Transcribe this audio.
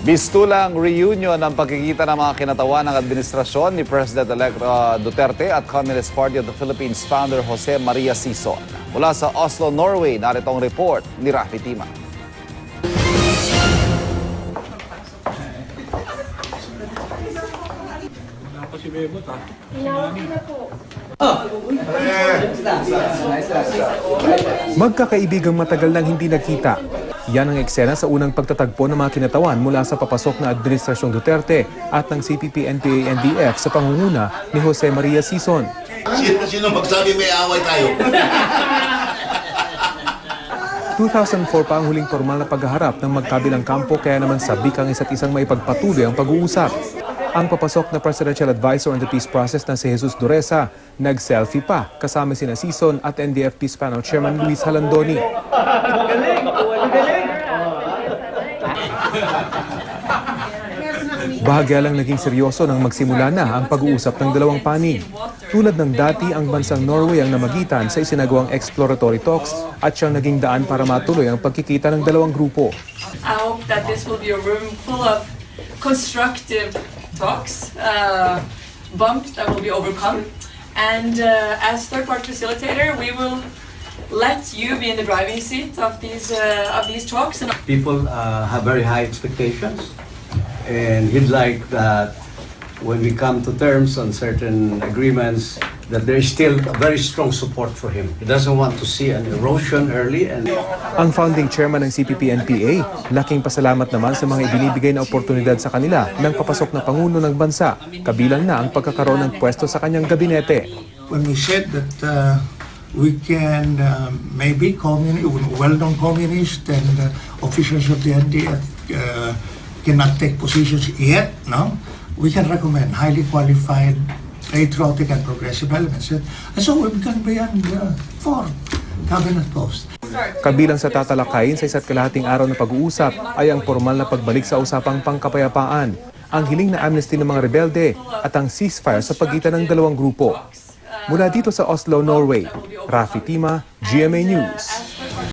Mistulang reunion ng pagkikita ng mga kinatawan ng administrasyon ni President-elect Duterte at Communist Party of the Philippines founder Jose Maria Sison. Mula sa Oslo, Norway, narito ang report ni Rafi Tima. Magkakaibigang matagal nang hindi nagkita. Yan ang eksena sa unang pagtatagpo ng mga kinatawan mula sa papasok na Administrasyong Duterte at ng CPP-NPA-NDF sa pangunguna ni Jose Maria Sison. Sino magsabi may away tayo? 2004 pa ang huling formal na paghaharap ng magkabilang kampo, kaya naman sabik ang isa't isang maipagpatuloy ang pag-uusap. Ang papasok na Presidential Advisor on the Peace Process na si Jesus Dureza, nag-selfie pa kasama sina Sison at NDF Peace Panel Chairman Luis Halandoni. Bahagya lang naging seryoso nang magsimula na ang pag-uusap ng dalawang panig. Tulad ng dati, ang bansang Norway ang namagitan sa isinagawang exploratory talks at siyang naging daan para matuloy ang pagkikita ng dalawang grupo. I hope that this will be a room full of constructive talks, bumps that will be overcome. And as third-party facilitator, we will let you be in the driving seat of these talks. People have very high expectations, and he'd like that when we come to terms on certain agreements, that there is still a very strong support for him. He doesn't want to see an erosion early. And Ang founding chairman ng CPP-NPA, laking pasalamat naman sa mga ibinibigay na oportunidad sa kanila ng papasok na panguno ng bansa, kabilang na ang pagkakaroon ng pwesto sa kanyang gabinete. When we said that we can maybe well-known communists and officials of the NDF cannot take positions yet, no? We can recommend highly qualified, patriotic and progressive elements. And so we can be on 4 cabinet posts. Kabilang sa tatalakayin sa isa't kalahating araw na pag-uusap ay ang formal na pagbalik sa usapang pangkapayapaan, ang hiling na amnesty ng mga rebelde at ang ceasefire sa pagitan ng dalawang grupo. Mula dito sa Oslo, Norway, Rafi Tima, GMA News.